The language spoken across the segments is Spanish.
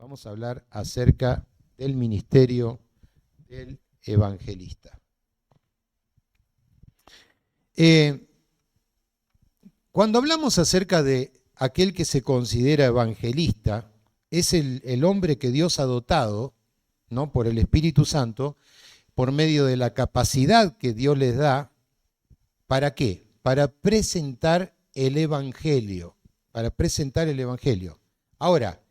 Vamos a hablar acerca del ministerio del evangelista. Cuando hablamos acerca de aquel que se considera evangelista, es el hombre que Dios ha dotado, ¿no?, por el Espíritu Santo, por medio de la capacidad que Dios les da. ¿Para qué? Para presentar el evangelio. Para presentar el evangelio. Ahora,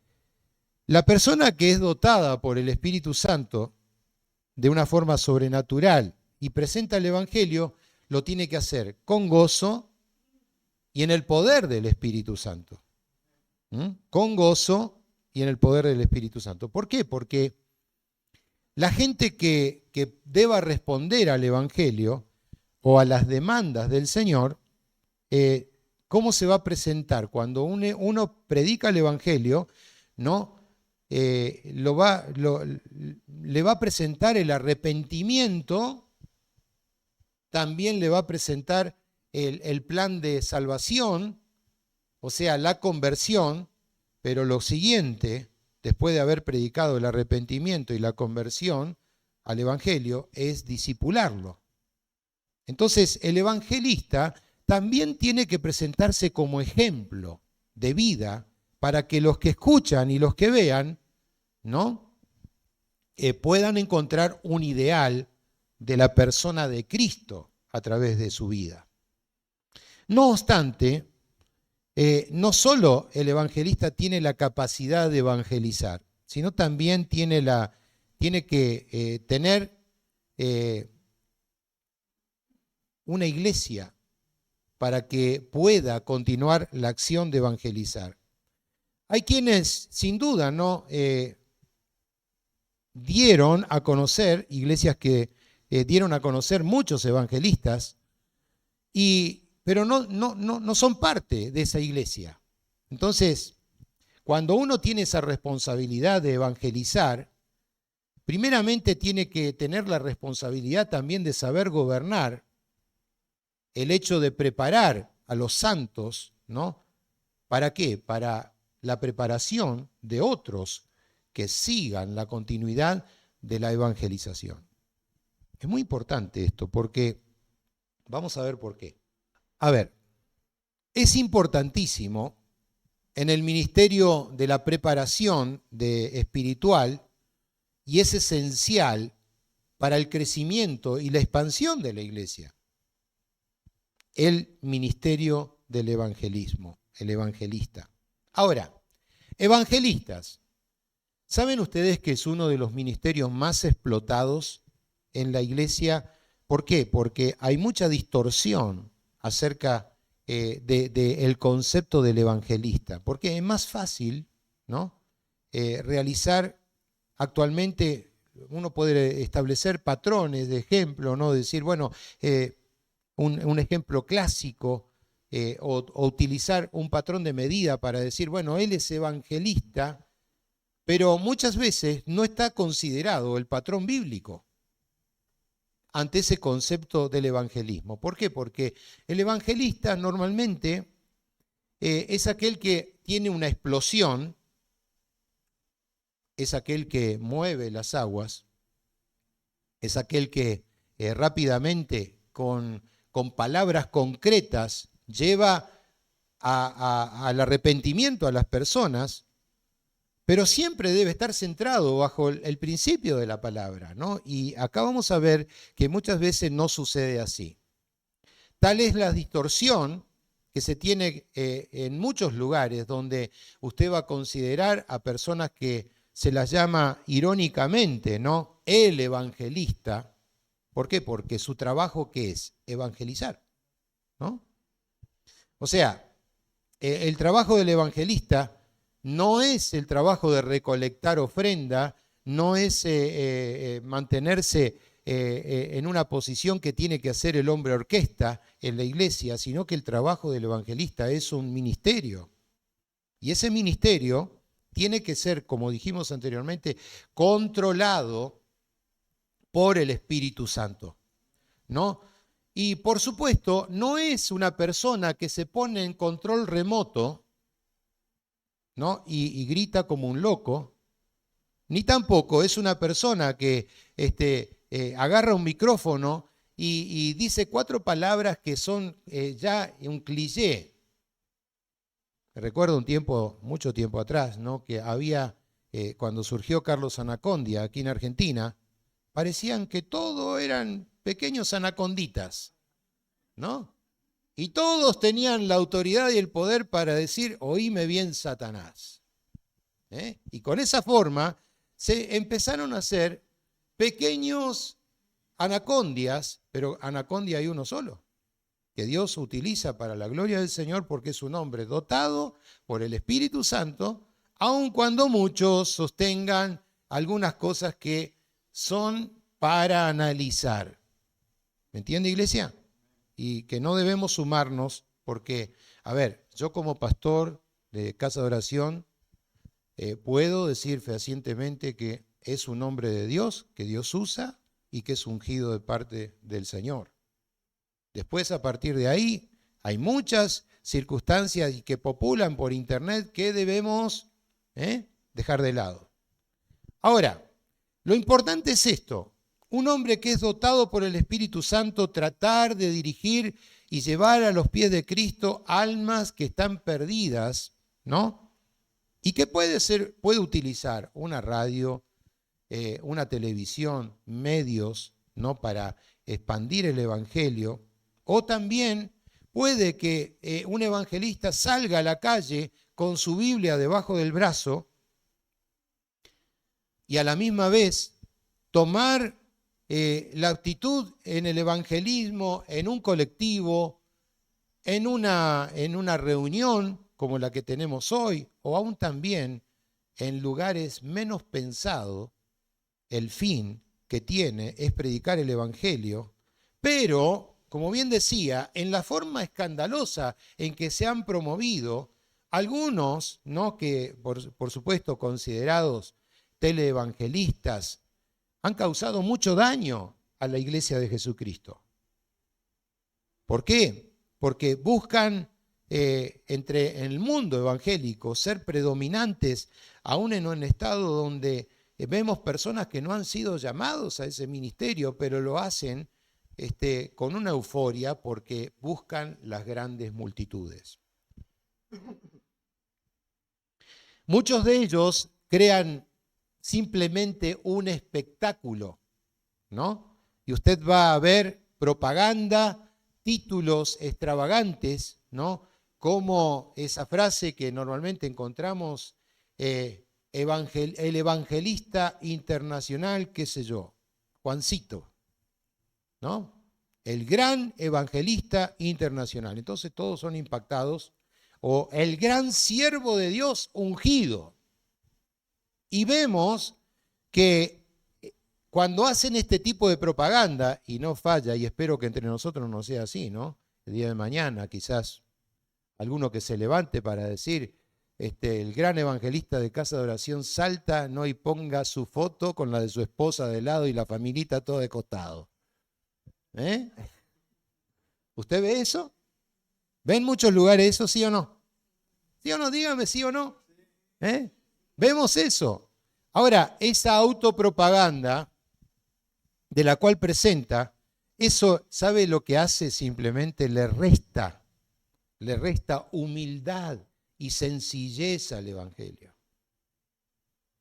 la persona que es dotada por el Espíritu Santo de una forma sobrenatural y presenta el evangelio, lo tiene que hacer con gozo y en el poder del Espíritu Santo. Con gozo y en el poder del Espíritu Santo. ¿Por qué? Porque la gente que deba responder al evangelio o a las demandas del Señor, ¿cómo se va a presentar? Cuando uno predica el evangelio, ¿no?, le va a presentar el arrepentimiento, también le va a presentar el plan de salvación, o sea, la conversión, pero lo siguiente, después de haber predicado el arrepentimiento y la conversión al evangelio, es discipularlo. Entonces, el evangelista también tiene que presentarse como ejemplo de vida para que los que escuchan y los que vean, ¿no?, puedan encontrar un ideal de la persona de Cristo a través de su vida. No obstante, no solo el evangelista tiene la capacidad de evangelizar, sino también tiene que tener una iglesia para que pueda continuar la acción de evangelizar. Hay quienes, sin duda, ¿no?, dieron a conocer, iglesias que dieron a conocer muchos evangelistas, pero no son parte de esa iglesia. Entonces, cuando uno tiene esa responsabilidad de evangelizar, primeramente tiene que tener la responsabilidad también de saber gobernar el hecho de preparar a los santos, ¿no? ¿Para qué? Para la preparación de otros que sigan la continuidad de la evangelización. Es muy importante esto porque vamos a ver por qué. A ver, es importantísimo en el ministerio de la preparación espiritual y es esencial para el crecimiento y la expansión de la iglesia. El ministerio del evangelismo, el evangelista. Ahora, evangelistas, ¿saben ustedes que es uno de los ministerios más explotados en la iglesia? ¿Por qué? Porque hay mucha distorsión acerca del concepto del evangelista. Porque es más fácil, ¿no?, realizar actualmente, uno puede establecer patrones de ejemplo, ¿no?, decir, bueno, un ejemplo clásico o utilizar un patrón de medida para decir, bueno, él es evangelista, pero muchas veces no está considerado el patrón bíblico ante ese concepto del evangelismo. ¿Por qué? Porque el evangelista normalmente es aquel que tiene una explosión, es aquel que mueve las aguas, es aquel que rápidamente con palabras concretas lleva al arrepentimiento a las personas, pero siempre debe estar centrado bajo el principio de la palabra, ¿no? Y acá vamos a ver que muchas veces no sucede así. Tal es la distorsión que se tiene en muchos lugares donde usted va a considerar a personas que se las llama irónicamente, ¿no?, el evangelista. ¿Por qué? Porque su trabajo, ¿qué es? Evangelizar, ¿no? O sea, el trabajo del evangelista no es el trabajo de recolectar ofrenda, no es mantenerse en una posición que tiene que hacer el hombre orquesta en la iglesia, sino que el trabajo del evangelista es un ministerio. Y ese ministerio tiene que ser, como dijimos anteriormente, controlado por el Espíritu Santo, ¿no? Y por supuesto, no es una persona que se pone en control remoto, ¿no?, y grita como un loco, ni tampoco es una persona que agarra un micrófono y dice 4 palabras que son ya un cliché. Recuerdo un tiempo, mucho tiempo atrás, ¿no? Que había, cuando surgió Carlos Anacondia aquí en Argentina, parecían que todo eran pequeños anaconditas, ¿no? Y todos tenían la autoridad y el poder para decir, oíme bien, Satanás. Y con esa forma se empezaron a hacer pequeños anacondias, pero anacondia hay uno solo, que Dios utiliza para la gloria del Señor porque es un hombre dotado por el Espíritu Santo, aun cuando muchos sostengan algunas cosas que son para analizar. ¿Me entiende, iglesia? Y que no debemos sumarnos porque, a ver, yo como pastor de casa de oración puedo decir fehacientemente que es un hombre de Dios, que Dios usa y que es ungido de parte del Señor. Después, a partir de ahí, hay muchas circunstancias que populan por internet que debemos dejar de lado. Ahora, lo importante es esto. Un hombre que es dotado por el Espíritu Santo, tratar de dirigir y llevar a los pies de Cristo almas que están perdidas, ¿no? ¿Y qué puede utilizar? Una radio, una televisión, medios, ¿no? Para expandir el Evangelio. O también puede que un evangelista salga a la calle con su Biblia debajo del brazo y a la misma vez tomar la actitud en el evangelismo, en un colectivo, en una reunión como la que tenemos hoy, o aún también en lugares menos pensados. El fin que tiene es predicar el evangelio, pero, como bien decía, en la forma escandalosa en que se han promovido algunos, ¿no? Que por supuesto considerados teleevangelistas, han causado mucho daño a la iglesia de Jesucristo. ¿Por qué? Porque buscan en el mundo evangélico ser predominantes, aún en un estado donde vemos personas que no han sido llamados a ese ministerio, pero lo hacen con una euforia porque buscan las grandes multitudes. Muchos de ellos crean simplemente un espectáculo, ¿no? Y usted va a ver propaganda, títulos extravagantes, ¿no? Como esa frase que normalmente encontramos, el evangelista internacional, qué sé yo, Juancito, ¿no? El gran evangelista internacional. Entonces todos son impactados. O el gran siervo de Dios ungido. Y vemos que cuando hacen este tipo de propaganda, y no falla, y espero que entre nosotros no sea así, ¿no? El día de mañana quizás alguno que se levante para decir, el gran evangelista de casa de oración salta, ¿no? Y ponga su foto con la de su esposa de lado y la familita todo de costado. ¿Usted ve eso? ¿Ve en muchos lugares eso, sí o no? ¿Sí o no? Dígame, ¿sí o no? Vemos eso. Ahora, esa autopropaganda de la cual presenta, eso, ¿sabe lo que hace? Simplemente le resta humildad y sencillez al Evangelio.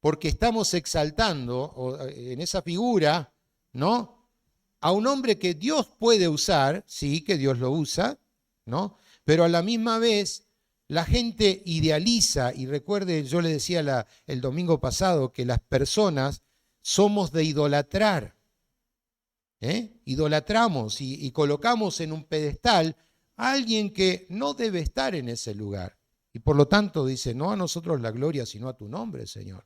Porque estamos exaltando en esa figura, ¿no? A un hombre que Dios puede usar, sí, que Dios lo usa, ¿no? Pero a la misma vez la gente idealiza, y recuerde, yo le decía el domingo pasado que las personas somos de idolatrar. Idolatramos y colocamos en un pedestal a alguien que no debe estar en ese lugar. Y por lo tanto dice, no a nosotros la gloria, sino a tu nombre, Señor.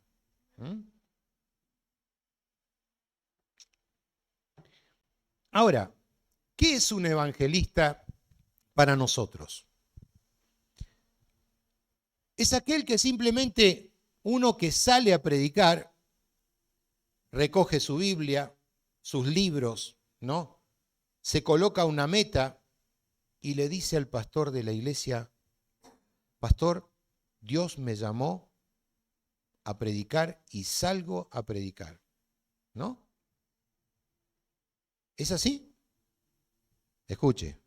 Ahora, ¿qué es un evangelista para nosotros? Es aquel que simplemente uno que sale a predicar, recoge su Biblia, sus libros, ¿no? Se coloca una meta y le dice al pastor de la iglesia, pastor, Dios me llamó a predicar y salgo a predicar. ¿No? ¿Es así? Escuche,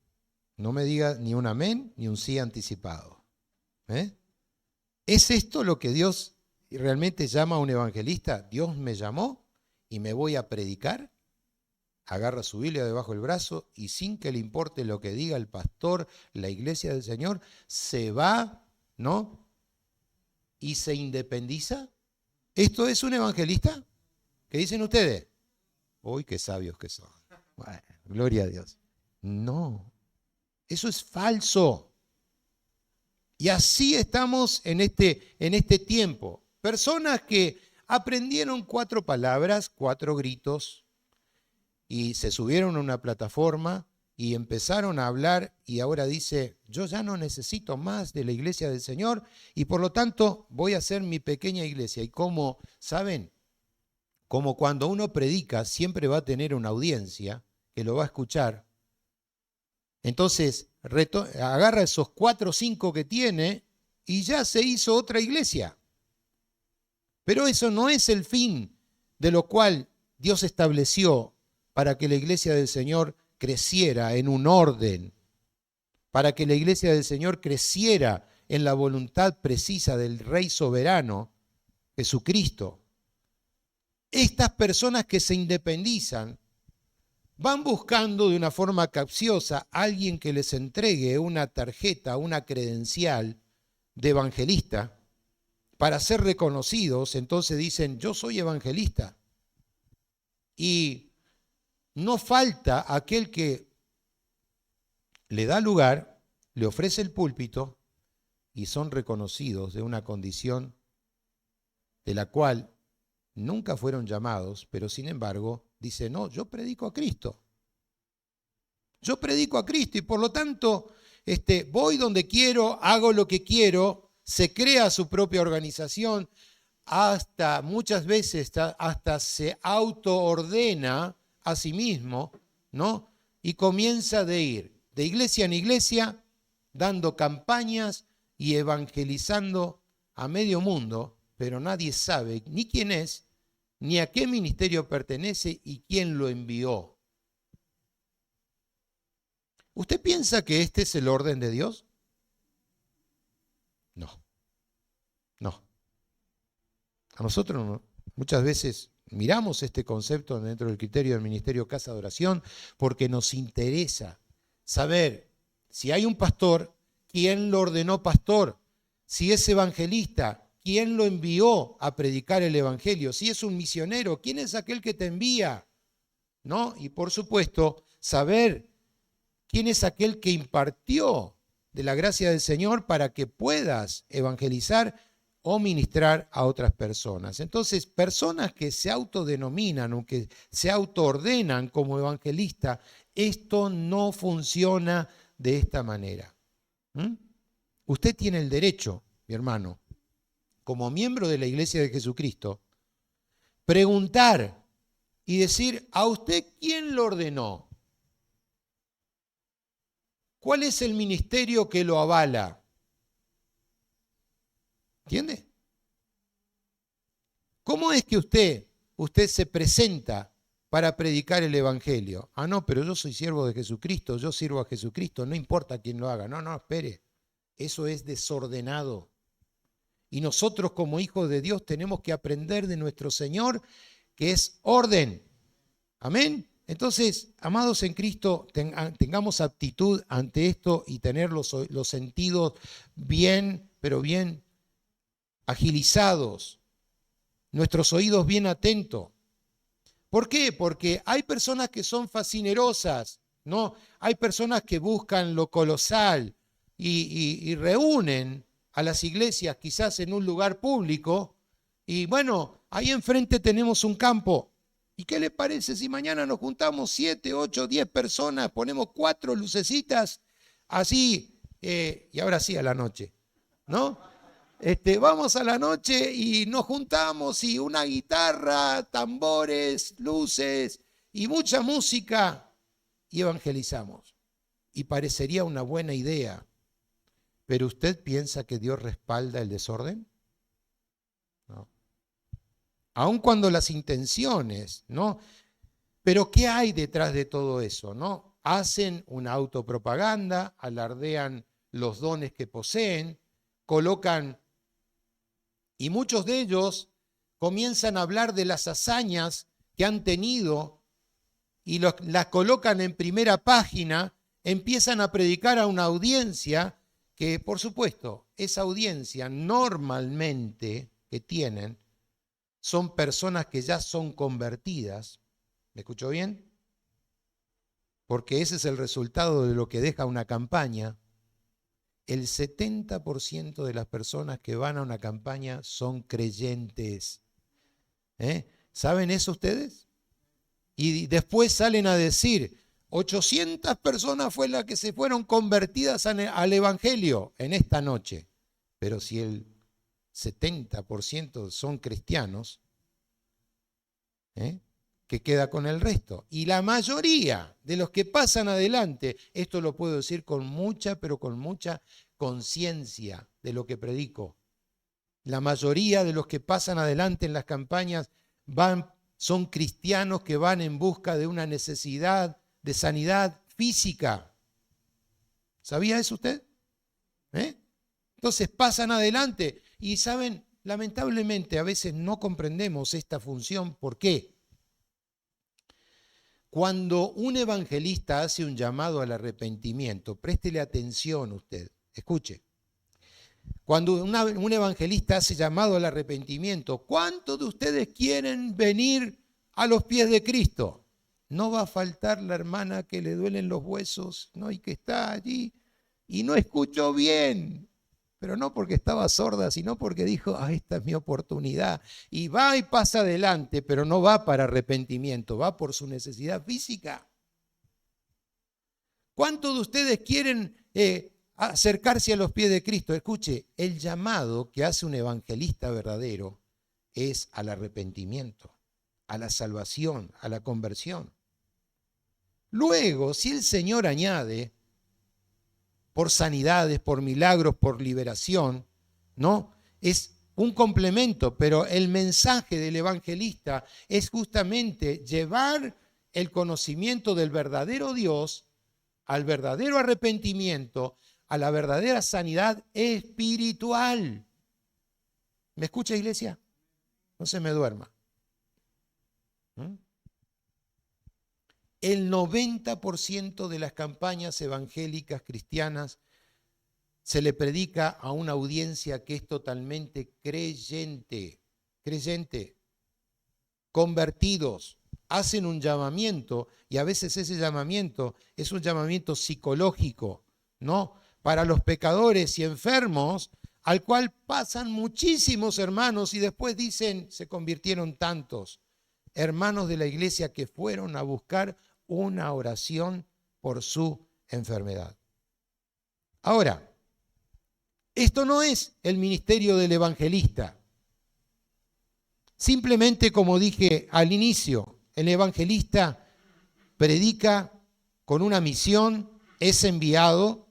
no me diga ni un amén ni un sí anticipado. ¿Es esto lo que Dios realmente llama a un evangelista? Dios me llamó y me voy a predicar. Agarra su Biblia debajo del brazo y sin que le importe lo que diga el pastor, la iglesia del Señor, se va, ¿no? Y se independiza. ¿Esto es un evangelista? ¿Qué dicen ustedes? Uy, qué sabios que son. Bueno, gloria a Dios. No, eso es falso. Y así estamos en este tiempo. Personas que aprendieron 4 palabras, 4 gritos, y se subieron a una plataforma y empezaron a hablar y ahora dice, yo ya no necesito más de la iglesia del Señor y por lo tanto voy a hacer mi pequeña iglesia. Y como, ¿saben? Como cuando uno predica siempre va a tener una audiencia que lo va a escuchar. Entonces agarra esos 4 o 5 que tiene y ya se hizo otra iglesia. Pero eso no es el fin de lo cual Dios estableció para que la iglesia del Señor creciera en un orden, para que la iglesia del Señor creciera en la voluntad precisa del Rey soberano, Jesucristo. Estas personas que se independizan van buscando de una forma capciosa a alguien que les entregue una tarjeta, una credencial de evangelista para ser reconocidos. Entonces dicen, yo soy evangelista. Y no falta aquel que le da lugar, le ofrece el púlpito y son reconocidos de una condición de la cual nunca fueron llamados, pero sin embargo dice, no, yo predico a Cristo. Yo predico a Cristo y por lo tanto voy donde quiero, hago lo que quiero, se crea su propia organización, hasta muchas veces hasta se autoordena a sí mismo, ¿no? Y comienza de ir de iglesia en iglesia, dando campañas y evangelizando a medio mundo, pero nadie sabe ni quién es, ni a qué ministerio pertenece y quién lo envió. ¿Usted piensa que este es el orden de Dios? No, no. A nosotros muchas veces miramos este concepto dentro del criterio del Ministerio Casa de Oración porque nos interesa saber si hay un pastor, quién lo ordenó pastor, si es evangelista, quién lo envió a predicar el evangelio, si es un misionero, quién es aquel que te envía, ¿no? Y por supuesto, saber quién es aquel que impartió de la gracia del Señor para que puedas evangelizar o ministrar a otras personas. Entonces, personas que se autodenominan o que se autoordenan como evangelistas, esto no funciona de esta manera. Usted tiene el derecho, mi hermano, como miembro de la Iglesia de Jesucristo, preguntar y decir, ¿a usted quién lo ordenó? ¿Cuál es el ministerio que lo avala? ¿Entiende? ¿Cómo es que usted se presenta para predicar el evangelio? Ah, no, pero yo soy siervo de Jesucristo, yo sirvo a Jesucristo, no importa quién lo haga. No, no, espere. Eso es desordenado. Y nosotros como hijos de Dios tenemos que aprender de nuestro Señor, que es orden. Amén. Entonces, amados en Cristo, tengamos aptitud ante esto y tener los sentidos bien, pero bien agilizados, nuestros oídos bien atentos. ¿Por qué? Porque hay personas que son fascinerosas, ¿no? Hay personas que buscan lo colosal y reúnen a las iglesias quizás en un lugar público y bueno, ahí enfrente tenemos un campo. ¿Y qué le parece si mañana nos juntamos 7, 8, 10 personas, ponemos 4 lucecitas así, y ahora sí a la noche, ¿no? Vamos a la noche y nos juntamos y una guitarra, tambores, luces y mucha música y evangelizamos. Y parecería una buena idea, pero ¿usted piensa que Dios respalda el desorden? No. aun cuando las intenciones, ¿no? Pero ¿qué hay detrás de todo eso, no? Hacen una autopropaganda, alardean los dones que poseen, colocan, y muchos de ellos comienzan a hablar de las hazañas que han tenido y las colocan en primera página, empiezan a predicar a una audiencia que, por supuesto, esa audiencia normalmente que tienen son personas que ya son convertidas. ¿Me escuchó bien? Porque ese es el resultado de lo que deja una campaña. El 70% de las personas que van a una campaña son creyentes. ¿Saben eso ustedes? Y después salen a decir, 800 personas fue las que se fueron convertidas al Evangelio en esta noche. Pero si el 70% son cristianos, ¿qué queda con el resto? Y la mayoría de los que pasan adelante, esto lo puedo decir con mucha, pero con mucha conciencia de lo que predico. La mayoría de los que pasan adelante en las campañas son cristianos que van en busca de una necesidad de sanidad física. ¿Sabía eso usted? Entonces pasan adelante y saben, lamentablemente a veces no comprendemos esta función. ¿Por qué? Cuando un evangelista hace un llamado al arrepentimiento, préstele atención usted, escuche. Cuando un evangelista hace llamado al arrepentimiento, ¿cuántos de ustedes quieren venir a los pies de Cristo? No va a faltar la hermana que le duelen los huesos, ¿no? Y que está allí y no escuchó bien, pero no porque estaba sorda, sino porque dijo, esta es mi oportunidad. Y va y pasa adelante, pero no va para arrepentimiento, va por su necesidad física. ¿Cuántos de ustedes quieren acercarse a los pies de Cristo? Escuche, el llamado que hace un evangelista verdadero es al arrepentimiento, a la salvación, a la conversión. Luego, si el Señor añade por sanidades, por milagros, por liberación, ¿no? Es un complemento, pero el mensaje del evangelista es justamente llevar el conocimiento del verdadero Dios al verdadero arrepentimiento, a la verdadera sanidad espiritual. ¿Me escucha, iglesia? No se me duerma. El 90% de las campañas evangélicas cristianas se le predica a una audiencia que es totalmente creyente, convertidos, hacen un llamamiento y a veces ese llamamiento es un llamamiento psicológico, ¿no? Para los pecadores y enfermos, al cual pasan muchísimos hermanos y después dicen, se convirtieron tantos hermanos de la iglesia que fueron a buscar una oración por su enfermedad. Ahora, esto no es el ministerio del evangelista. Simplemente, como dije al inicio, el evangelista predica con una misión, es enviado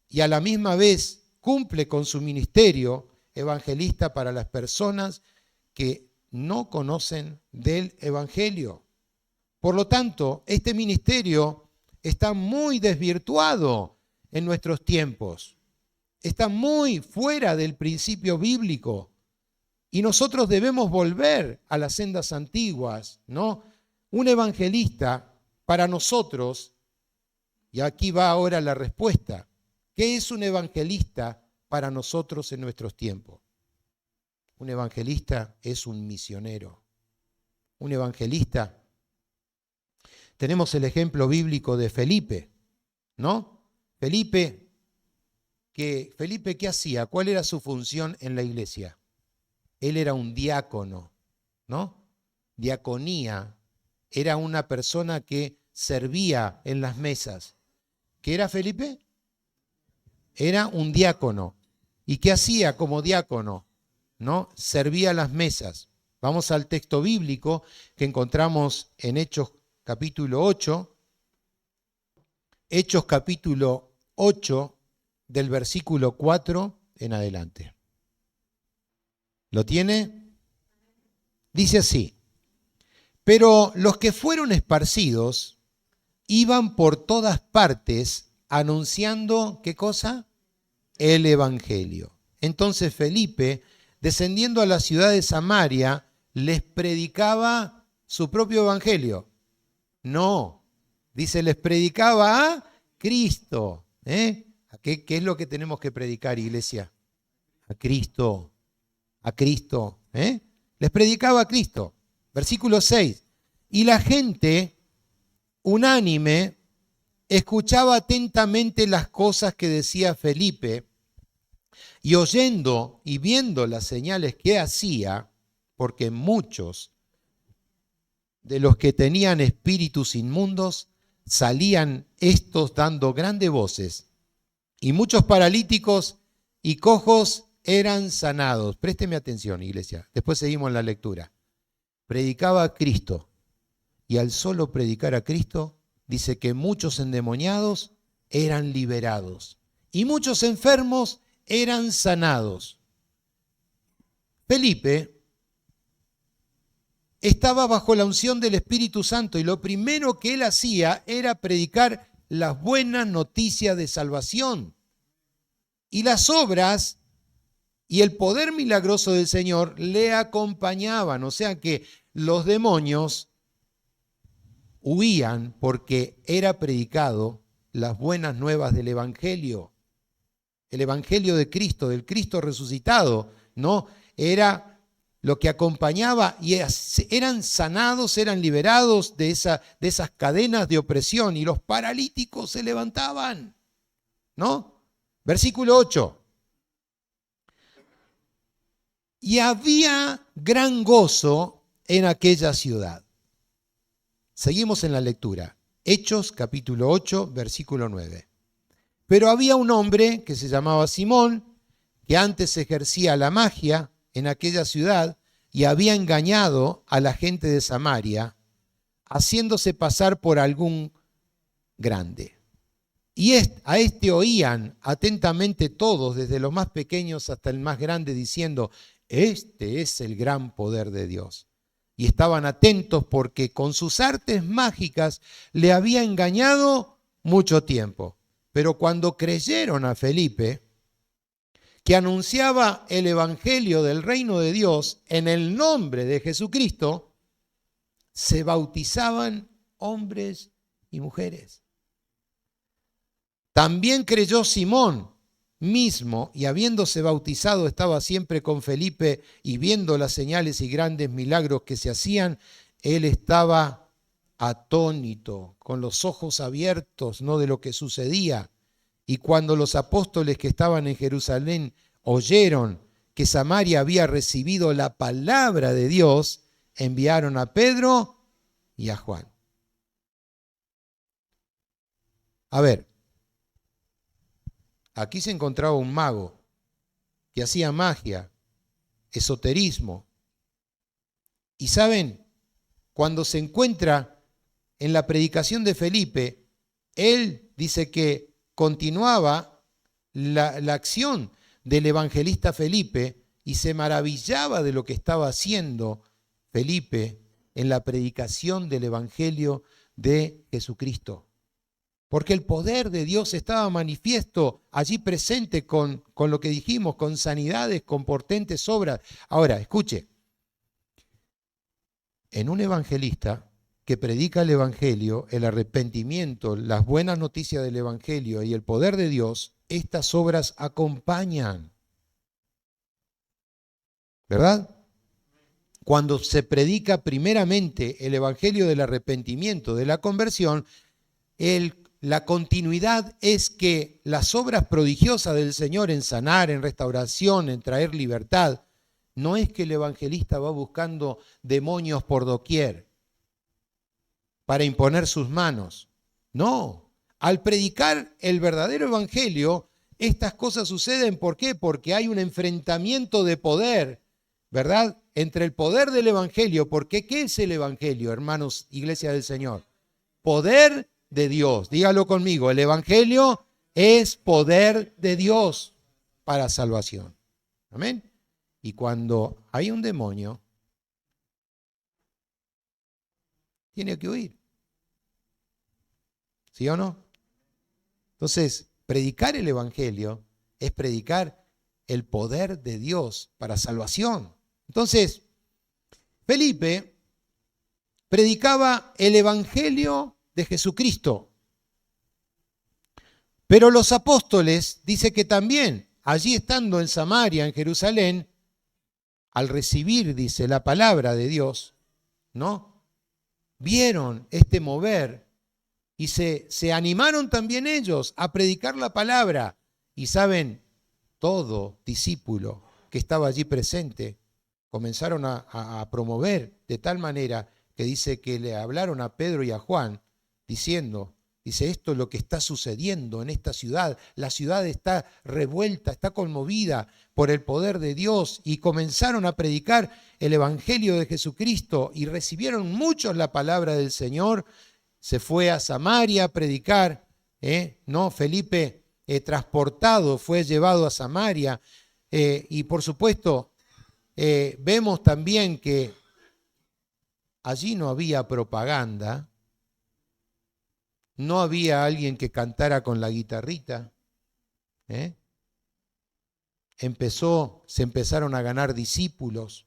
y a la misma vez cumple con su ministerio evangelista para las personas que no conocen del evangelio. Por lo tanto, este ministerio está muy desvirtuado en nuestros tiempos. Está muy fuera del principio bíblico. Y nosotros debemos volver a las sendas antiguas, ¿no? Un evangelista para nosotros, y aquí va ahora la respuesta, ¿qué es un evangelista para nosotros en nuestros tiempos? Un evangelista es un misionero. Un evangelista, tenemos el ejemplo bíblico de Felipe, ¿no? Felipe, ¿qué hacía? ¿Cuál era su función en la iglesia? Él era un diácono, ¿no? Diaconía, era una persona que servía en las mesas. ¿Qué era Felipe? Era un diácono. ¿Y qué hacía como diácono? ¿No? Servía las mesas. Vamos al texto bíblico que encontramos en Hechos capítulo 8. Hechos capítulo 8 del versículo 4 en adelante. ¿Lo tiene? Dice así: pero los que fueron esparcidos iban por todas partes anunciando, ¿qué cosa? El Evangelio. Entonces Felipe, descendiendo a la ciudad de Samaria, les predicaba su propio Evangelio. No, dice, les predicaba a Cristo. ¿Qué es lo que tenemos que predicar, iglesia? A Cristo, a Cristo. Les predicaba a Cristo. Versículo 6. Y la gente, unánime, escuchaba atentamente las cosas que decía Felipe, y oyendo y viendo las señales que hacía, porque muchos de los que tenían espíritus inmundos salían estos dando grandes voces, y muchos paralíticos y cojos eran sanados. Présteme atención, iglesia. Después seguimos en la lectura. Predicaba a Cristo, y al solo predicar a Cristo, dice que muchos endemoniados eran liberados y muchos enfermos eran sanados. Felipe estaba bajo la unción del Espíritu Santo y lo primero que él hacía era predicar las buenas noticias de salvación. Y las obras y el poder milagroso del Señor le acompañaban. O sea que los demonios huían porque era predicado las buenas nuevas del Evangelio. El Evangelio de Cristo, del Cristo resucitado, ¿no? Era lo que acompañaba y eran sanados, eran liberados de esas cadenas de opresión y los paralíticos se levantaban, ¿no? Versículo 8. Y había gran gozo en aquella ciudad. Seguimos en la lectura. Hechos capítulo 8, versículo 9. Pero había un hombre que se llamaba Simón, que antes ejercía la magia en aquella ciudad y había engañado a la gente de Samaria, haciéndose pasar por algún grande. Y a este oían atentamente todos, desde los más pequeños hasta el más grande, diciendo: este es el gran poder de Dios. Y estaban atentos porque con sus artes mágicas le había engañado mucho tiempo. Pero cuando creyeron a Felipe, que anunciaba el evangelio del reino de Dios en el nombre de Jesucristo, se bautizaban hombres y mujeres. También creyó Simón mismo, y habiéndose bautizado estaba siempre con Felipe, y viendo las señales y grandes milagros que se hacían, él estaba atónito, con los ojos abiertos, no de lo que sucedía. Y cuando los apóstoles que estaban en Jerusalén oyeron que Samaria había recibido la palabra de Dios, enviaron a Pedro y a Juan. A ver, aquí se encontraba un mago que hacía magia, esoterismo. Y saben, cuando se encuentra en la predicación de Felipe, él dice que continuaba la acción del evangelista Felipe y se maravillaba de lo que estaba haciendo Felipe en la predicación del evangelio de Jesucristo. Porque el poder de Dios estaba manifiesto allí presente con lo que dijimos, con sanidades, con portentes obras. Ahora, escuche, en un evangelista que predica el evangelio, el arrepentimiento, las buenas noticias del evangelio y el poder de Dios, estas obras acompañan. ¿Verdad? Cuando se predica primeramente el evangelio del arrepentimiento, de la conversión, la continuidad es que las obras prodigiosas del Señor en sanar, en restauración, en traer libertad, no es que el evangelista va buscando demonios por doquier para imponer sus manos. No, al predicar el verdadero evangelio, estas cosas suceden. ¿Por qué? Porque hay un enfrentamiento de poder, ¿verdad? Entre el poder del evangelio. Porque ¿qué es el evangelio, hermanos, iglesia del Señor? Poder de Dios. Dígalo conmigo, el evangelio es poder de Dios para salvación. Amén. Y cuando hay un demonio, tiene que huir. ¿Sí o no? Entonces, predicar el Evangelio es predicar el poder de Dios para salvación. Entonces, Felipe predicaba el Evangelio de Jesucristo. Pero los apóstoles, dice que también, allí estando en Samaria, en Jerusalén, al recibir, dice, la palabra de Dios, ¿no? Vieron este mover y se animaron también ellos a predicar la palabra. Y saben, todo discípulo que estaba allí presente comenzaron a promover de tal manera que dice que le hablaron a Pedro y a Juan diciendo, dice, esto es lo que está sucediendo en esta ciudad. La ciudad está revuelta, está conmovida por el poder de Dios y comenzaron a predicar el Evangelio de Jesucristo y recibieron muchos la palabra del Señor. Se fue a Samaria a predicar, ¿no? Felipe transportado fue llevado a Samaria y por supuesto vemos también que allí no había propaganda. No había alguien que cantara con la guitarrita. Se empezaron a ganar discípulos.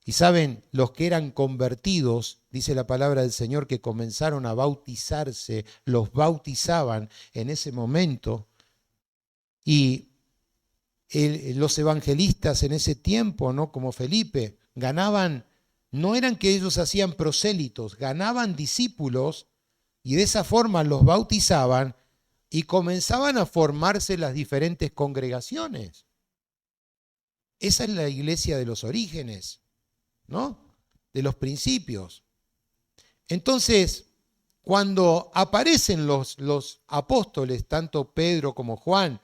Y saben, los que eran convertidos, dice la palabra del Señor, que comenzaron a bautizarse, los bautizaban en ese momento. Y los evangelistas en ese tiempo, ¿no? Como Felipe, ganaban, no eran que ellos hacían prosélitos, ganaban discípulos. Y de esa forma los bautizaban y comenzaban a formarse las diferentes congregaciones. Esa es la iglesia de los orígenes, ¿no? De los principios. Entonces, cuando aparecen los apóstoles, tanto Pedro como Juan,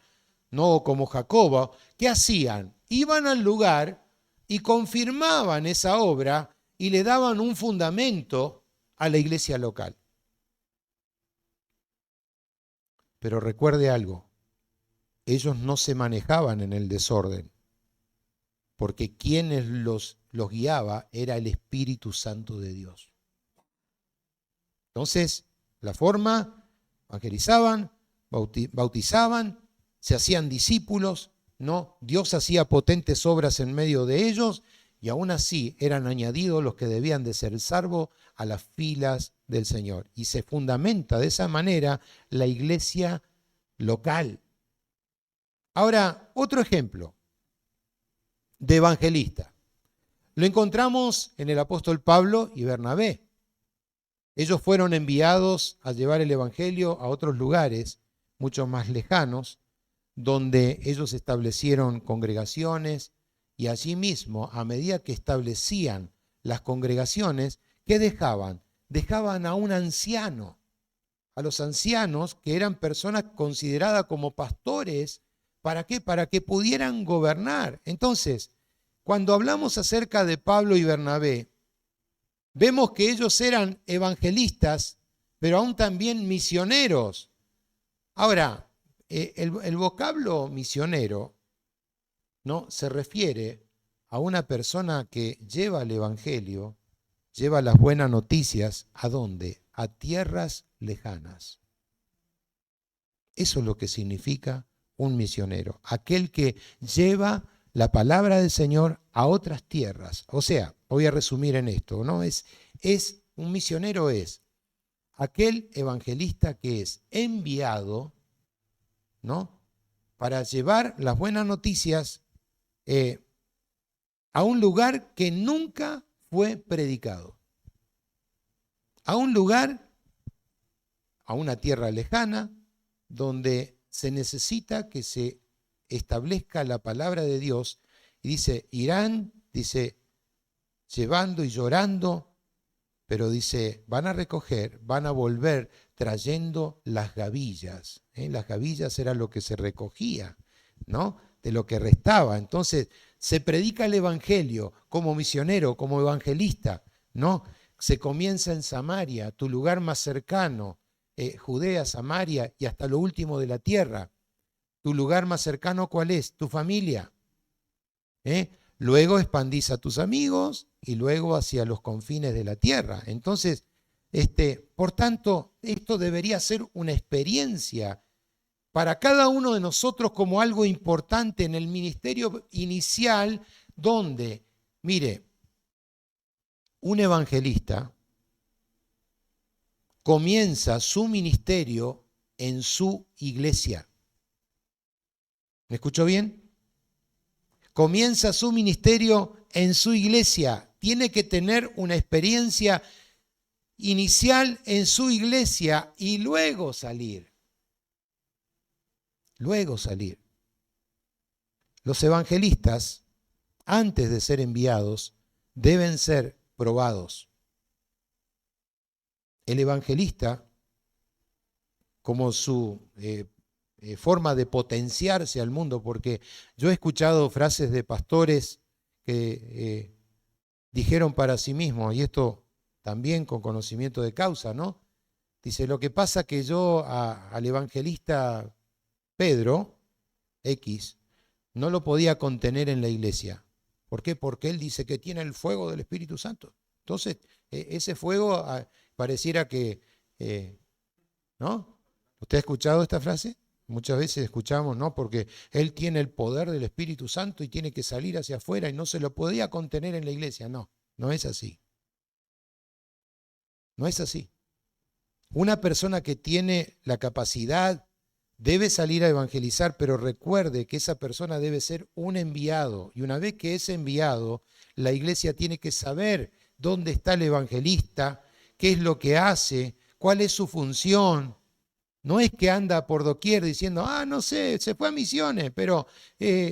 ¿no? Como Jacobo, ¿qué hacían? Iban al lugar y confirmaban esa obra y le daban un fundamento a la iglesia local. Pero recuerde algo, ellos no se manejaban en el desorden, porque quienes los guiaba era el Espíritu Santo de Dios. Entonces, la forma, evangelizaban, bautizaban, se hacían discípulos, ¿no? Dios hacía potentes obras en medio de ellos y aún así eran añadidos los que debían de ser salvos a las filas del Señor. Y se fundamenta de esa manera la iglesia local. Ahora, otro ejemplo de evangelista. Lo encontramos en el apóstol Pablo y Bernabé. Ellos fueron enviados a llevar el evangelio a otros lugares, mucho más lejanos, donde ellos establecieron congregaciones y allí mismo, a medida que establecían las congregaciones, ¿qué dejaban? Dejaban a un anciano, a los ancianos que eran personas consideradas como pastores. ¿Para qué? Para que pudieran gobernar. Entonces, cuando hablamos acerca de Pablo y Bernabé, vemos que ellos eran evangelistas, pero aún también misioneros. Ahora, el vocablo misionero, ¿no? Se refiere a una persona que lleva el evangelio, lleva las buenas noticias, ¿a dónde? A tierras lejanas. Eso es lo que significa un misionero, aquel que lleva la palabra del Señor a otras tierras. O sea, voy a resumir en esto, ¿no? Un misionero es aquel evangelista que es enviado, ¿no? Para llevar las buenas noticias a un lugar que nunca fue predicado. A un lugar, a una tierra lejana, donde se necesita que se establezca la palabra de Dios. Y dice, irán, dice, llevando y llorando, pero dice, van a recoger, van a volver trayendo las gavillas. Las gavillas era lo que se recogía, ¿no? De lo que restaba. Entonces, se predica el evangelio como misionero, como evangelista, ¿no? Se comienza en Samaria, tu lugar más cercano, Judea, Samaria y hasta lo último de la tierra. ¿Tu lugar más cercano cuál es? Tu familia. Luego expandís a tus amigos y luego hacia los confines de la tierra. Entonces, Por tanto, esto debería ser una experiencia para cada uno de nosotros como algo importante en el ministerio inicial, donde, mire, un evangelista comienza su ministerio en su iglesia. ¿Me escuchó bien? Comienza su ministerio en su iglesia. Tiene que tener una experiencia inicial en su iglesia y luego salir. Luego salir. Los evangelistas, antes de ser enviados, deben ser probados. El evangelista, como su forma de potenciarse al mundo, porque yo he escuchado frases de pastores que dijeron para sí mismos, y esto también con conocimiento de causa, ¿no? Dice, lo que pasa que yo al evangelista Pedro, X, no lo podía contener en la iglesia. ¿Por qué? Porque él dice que tiene el fuego del Espíritu Santo. Entonces, ese fuego pareciera que, ¿no? ¿Usted ha escuchado esta frase? Muchas veces escuchamos, ¿no? Porque él tiene el poder del Espíritu Santo y tiene que salir hacia afuera y no se lo podía contener en la iglesia. No, no es así. No es así. Una persona que tiene la capacidad debe salir a evangelizar, pero recuerde que esa persona debe ser un enviado. Y una vez que es enviado, la iglesia tiene que saber dónde está el evangelista, qué es lo que hace, cuál es su función. No es que anda por doquier diciendo, no sé, se fue a misiones, pero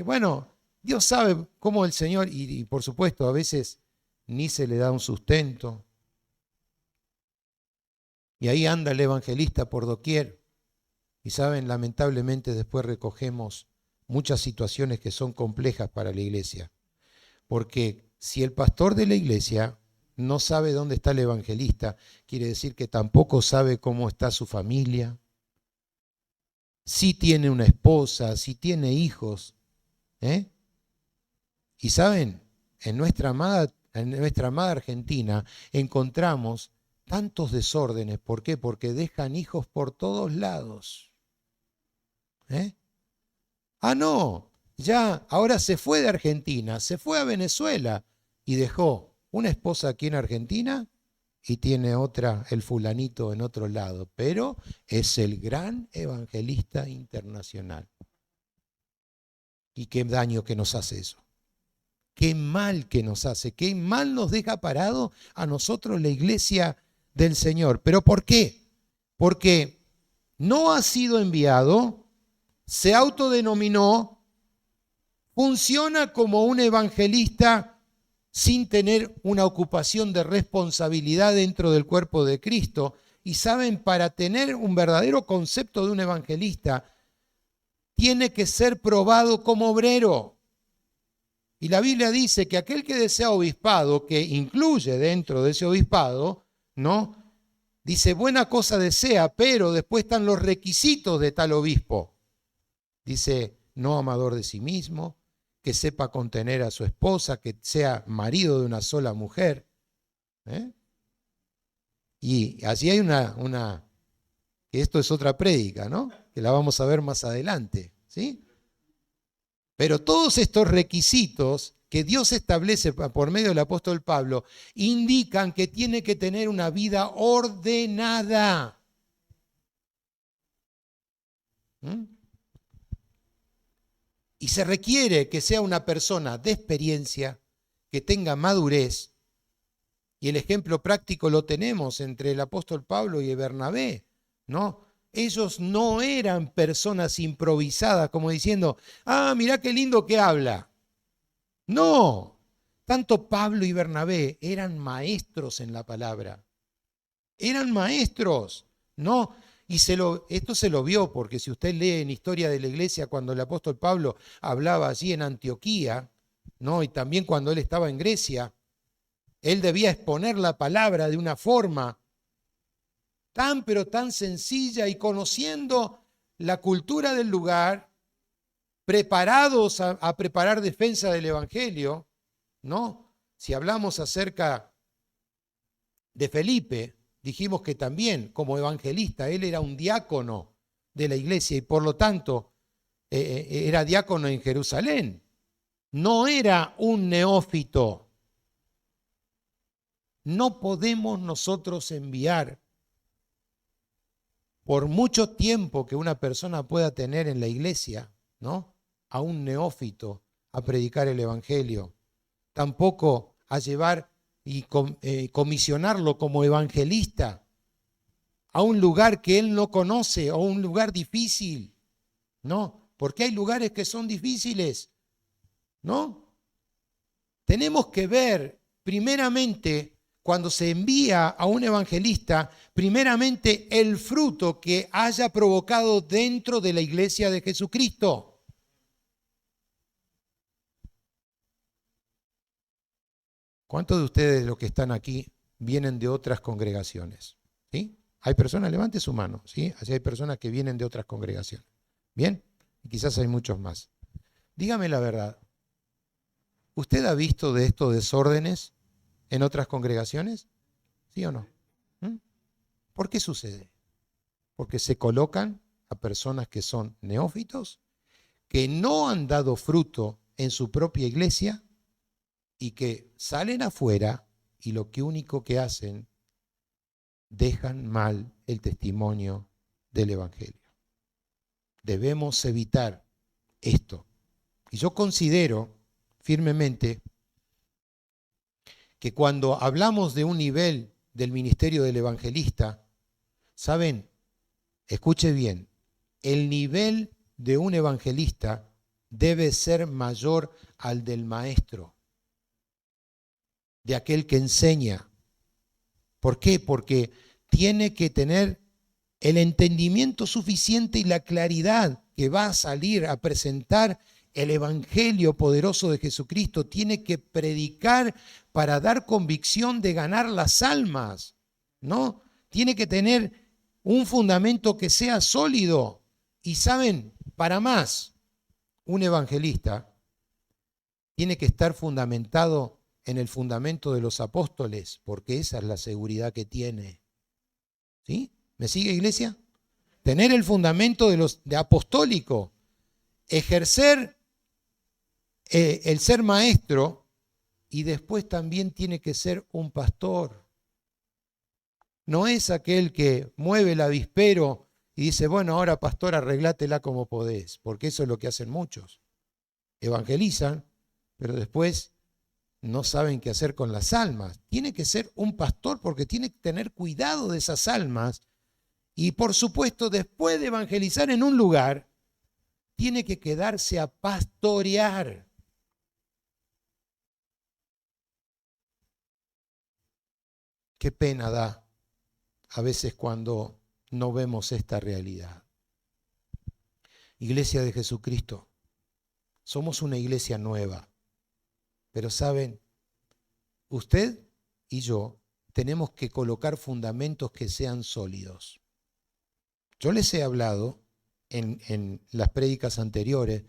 bueno, Dios sabe cómo el Señor, y por supuesto a veces ni se le da un sustento. Y ahí anda el evangelista por doquier. Y saben, lamentablemente después recogemos muchas situaciones que son complejas para la iglesia. Porque si el pastor de la iglesia no sabe dónde está el evangelista, quiere decir que tampoco sabe cómo está su familia, si tiene una esposa, si tiene hijos. Y saben, en nuestra amada Argentina encontramos tantos desórdenes. ¿Por qué? Porque dejan hijos por todos lados. No, ya ahora se fue de Argentina, se fue a Venezuela y dejó una esposa aquí en Argentina y tiene otra, el fulanito, en otro lado, pero es el gran evangelista internacional. Y qué daño que nos hace eso. Qué mal que nos hace, qué mal nos deja parado a nosotros la iglesia del Señor. ¿Pero por qué? Porque no ha sido enviado, se autodenominó, funciona como un evangelista sin tener una ocupación de responsabilidad dentro del cuerpo de Cristo. Y saben, para tener un verdadero concepto de un evangelista, tiene que ser probado como obrero. Y la Biblia dice que aquel que desea obispado, que incluye dentro de ese obispado, ¿no? Dice, buena cosa desea, pero después están los requisitos de tal obispo. Dice, no amador de sí mismo, que sepa contener a su esposa, que sea marido de una sola mujer. Y así hay esto es otra prédica, ¿no? Que la vamos a ver más adelante, ¿sí? Pero todos estos requisitos que Dios establece por medio del apóstol Pablo indican que tiene que tener una vida ordenada. Y se requiere que sea una persona de experiencia, que tenga madurez. Y el ejemplo práctico lo tenemos entre el apóstol Pablo y Bernabé, ¿no? Ellos no eran personas improvisadas como diciendo, mirá qué lindo que habla. No, tanto Pablo y Bernabé eran maestros en la palabra. Eran maestros, ¿no? Y esto se lo vio porque si usted lee en Historia de la Iglesia cuando el apóstol Pablo hablaba allí en Antioquía, ¿no? Y también cuando él estaba en Grecia, él debía exponer la palabra de una forma tan pero tan sencilla y conociendo la cultura del lugar, preparados a preparar defensa del Evangelio, ¿no? Si hablamos acerca de Felipe, dijimos que también como evangelista, él era un diácono de la iglesia y por lo tanto era diácono en Jerusalén. No era un neófito. No podemos nosotros enviar, por mucho tiempo que una persona pueda tener en la iglesia, ¿no?, a un neófito a predicar el evangelio. Tampoco a llevar y comisionarlo como evangelista a un lugar que él no conoce o un lugar difícil. No, porque hay lugares que son difíciles, ¿no? Tenemos que ver primeramente, cuando se envía a un evangelista, primeramente el fruto que haya provocado dentro de la iglesia de Jesucristo. ¿Cuántos de ustedes, los que están aquí, vienen de otras congregaciones? ¿Sí? ¿Hay personas? Levante su mano, ¿sí? Así hay personas que vienen de otras congregaciones. ¿Bien? Y quizás hay muchos más. Dígame la verdad. ¿Usted ha visto de estos desórdenes en otras congregaciones? ¿Sí o no? ¿Por qué sucede? Porque se colocan a personas que son neófitos, que no han dado fruto en su propia iglesia y que salen afuera y lo único que hacen, dejan mal el testimonio del evangelio. Debemos evitar esto. Y yo considero firmemente que cuando hablamos de un nivel del ministerio del evangelista, ¿saben? Escuche bien, el nivel de un evangelista debe ser mayor al del maestro, de aquel que enseña. ¿Por qué? Porque tiene que tener el entendimiento suficiente y la claridad que va a salir a presentar el evangelio poderoso de Jesucristo. Tiene que predicar para dar convicción de ganar las almas, ¿no? Tiene que tener un fundamento que sea sólido. Y saben, para más, un evangelista tiene que estar fundamentado en el fundamento de los apóstoles, porque esa es la seguridad que tiene. ¿Sí? ¿Me sigue, iglesia? Tener el fundamento de apostólico, ejercer el ser maestro, y después también tiene que ser un pastor. No es aquel que mueve el avispero y dice, bueno, ahora pastor, arreglátela como podés, porque eso es lo que hacen muchos. Evangelizan, pero después no saben qué hacer con las almas. Tiene que ser un pastor porque tiene que tener cuidado de esas almas. Y por supuesto, después de evangelizar en un lugar, tiene que quedarse a pastorear. Qué pena da a veces cuando no vemos esta realidad. Iglesia de Jesucristo, somos una iglesia nueva, pero saben, usted y yo tenemos que colocar fundamentos que sean sólidos. Yo les he hablado en las prédicas anteriores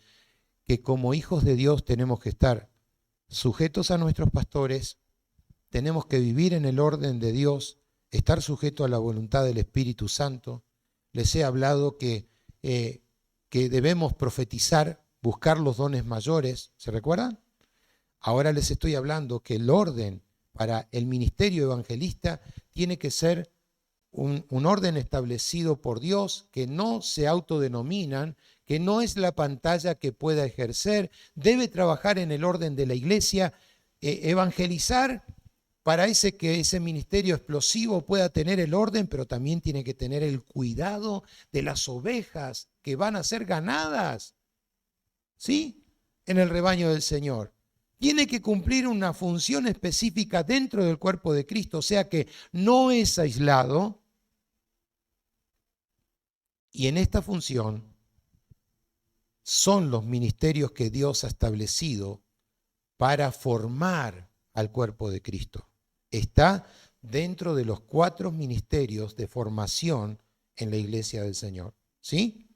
que como hijos de Dios tenemos que estar sujetos a nuestros pastores, tenemos que vivir en el orden de Dios, estar sujetos a la voluntad del Espíritu Santo. Les he hablado que debemos profetizar, buscar los dones mayores, ¿se recuerdan? Ahora les estoy hablando que el orden para el ministerio evangelista tiene que ser un orden establecido por Dios, que no se autodenominan, que no es la pantalla que pueda ejercer, debe trabajar en el orden de la iglesia, evangelizar para que ese ministerio explosivo pueda tener el orden, pero también tiene que tener el cuidado de las ovejas que van a ser ganadas, ¿sí?, en el rebaño del Señor. Tiene que cumplir una función específica dentro del cuerpo de Cristo, o sea que no es aislado. Y en esta función son los ministerios que Dios ha establecido para formar al cuerpo de Cristo. Está dentro de los 4 ministerios de formación en la iglesia del Señor. ¿Sí?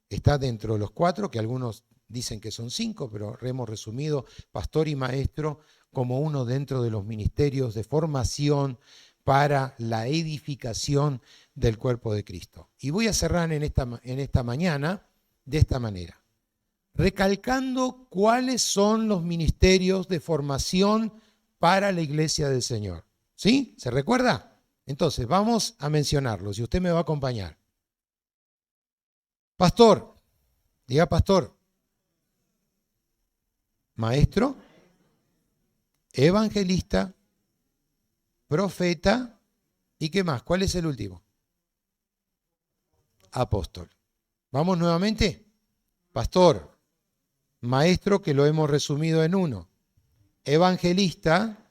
Está dentro de los 4, que algunos dicen que son 5, pero hemos resumido pastor y maestro como uno dentro de los ministerios de formación para la edificación del cuerpo de Cristo. Y voy a cerrar en esta mañana de esta manera, recalcando cuáles son los ministerios de formación para la iglesia del Señor. ¿Sí? ¿Se recuerda? Entonces, vamos a mencionarlos y usted me va a acompañar. Pastor, diga pastor. Maestro, evangelista, profeta, ¿y qué más? ¿Cuál es el último? Apóstol. Vamos nuevamente. Pastor, maestro, que lo hemos resumido en uno. Evangelista,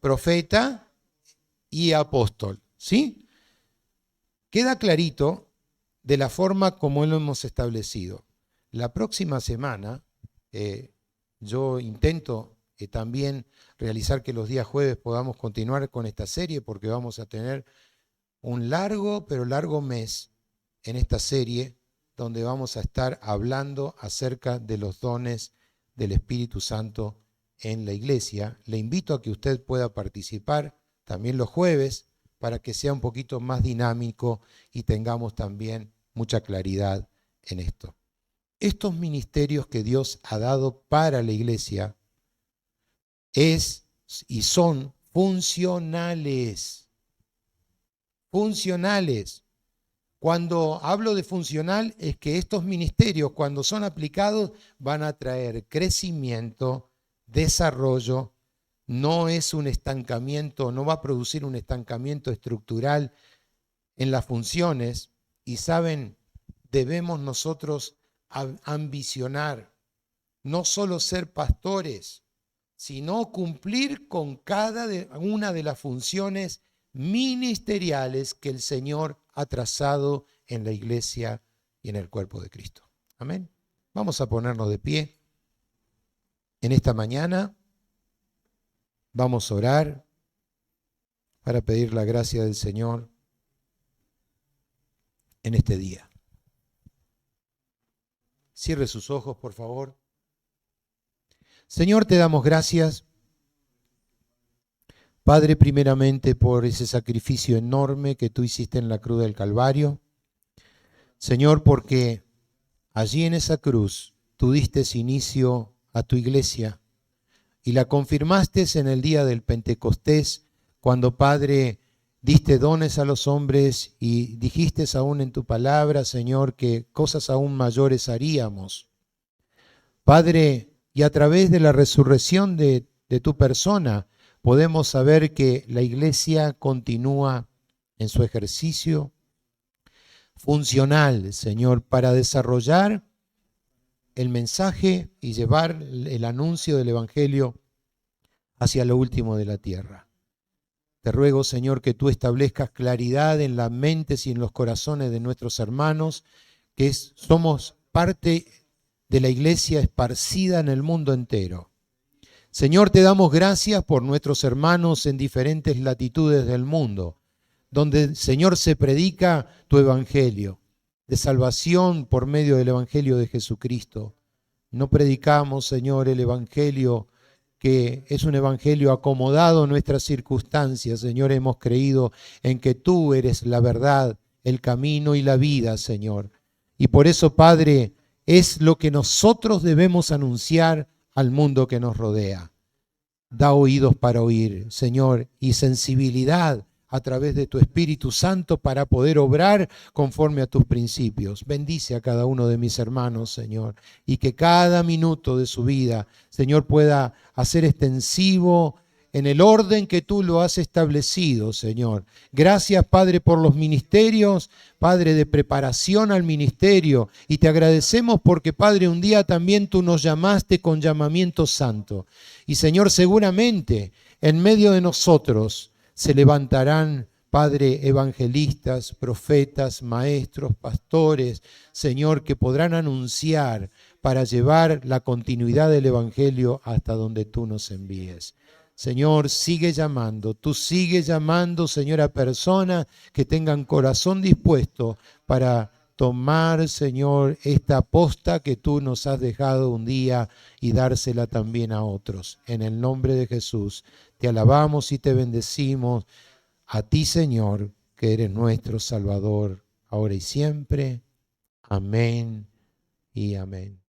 profeta y apóstol. ¿Sí? Queda clarito de la forma como lo hemos establecido. La próxima semana yo intento también realizar que los días jueves podamos continuar con esta serie, porque vamos a tener un largo, pero largo mes en esta serie, donde vamos a estar hablando acerca de los dones del Espíritu Santo en la iglesia. Le invito a que usted pueda participar también los jueves, para que sea un poquito más dinámico y tengamos también mucha claridad en esto. Estos ministerios que Dios ha dado para la iglesia son funcionales. Funcionales. Cuando hablo de funcional es que estos ministerios, cuando son aplicados, van a traer crecimiento, desarrollo. No es un estancamiento, no va a producir un estancamiento estructural en las funciones. Y saben, debemos nosotros ambicionar no solo ser pastores, sino cumplir con cada una de las funciones ministeriales que el Señor ha trazado en la iglesia y en el cuerpo de Cristo. Amén. Vamos a ponernos de pie en esta mañana. Vamos a orar para pedir la gracia del Señor en este día. Cierre sus ojos, por favor. Señor, te damos gracias, Padre, primeramente por ese sacrificio enorme que tú hiciste en la cruz del Calvario. Señor, porque allí en esa cruz tú diste inicio a tu iglesia y la confirmaste en el día del Pentecostés, cuando, Padre, diste dones a los hombres y dijiste aún en tu palabra, Señor, que cosas aún mayores haríamos. Padre, y a través de la resurrección de tu persona, podemos saber que la iglesia continúa en su ejercicio funcional, Señor, para desarrollar el mensaje y llevar el anuncio del Evangelio hacia lo último de la tierra. Te ruego, Señor, que tú establezcas claridad en las mentes y en los corazones de nuestros hermanos, que somos parte de la iglesia esparcida en el mundo entero. Señor, te damos gracias por nuestros hermanos en diferentes latitudes del mundo, donde, Señor, se predica tu evangelio de salvación por medio del evangelio de Jesucristo. No predicamos, Señor, el evangelio que es un evangelio acomodado a nuestras circunstancias. Señor, hemos creído en que tú eres la verdad, el camino y la vida, Señor. Y por eso, Padre, es lo que nosotros debemos anunciar al mundo que nos rodea. Da oídos para oír, Señor, y sensibilidad a través de tu Espíritu Santo para poder obrar conforme a tus principios. Bendice a cada uno de mis hermanos, Señor, y que cada minuto de su vida, Señor, pueda hacer extensivo en el orden que tú lo has establecido, Señor. Gracias, Padre, por los ministerios, Padre, de preparación al ministerio. Y te agradecemos porque, Padre, un día también tú nos llamaste con llamamiento santo. Y, Señor, seguramente en medio de nosotros se levantarán, Padre, evangelistas, profetas, maestros, pastores, Señor, que podrán anunciar para llevar la continuidad del evangelio hasta donde tú nos envíes. Señor, sigue llamando, tú sigues llamando, Señor, a personas que tengan corazón dispuesto para tomar, Señor, esta posta que tú nos has dejado un día y dársela también a otros. En el nombre de Jesús Te alabamos y te bendecimos. A ti, Señor, que eres nuestro Salvador, ahora y siempre. Amén y amén.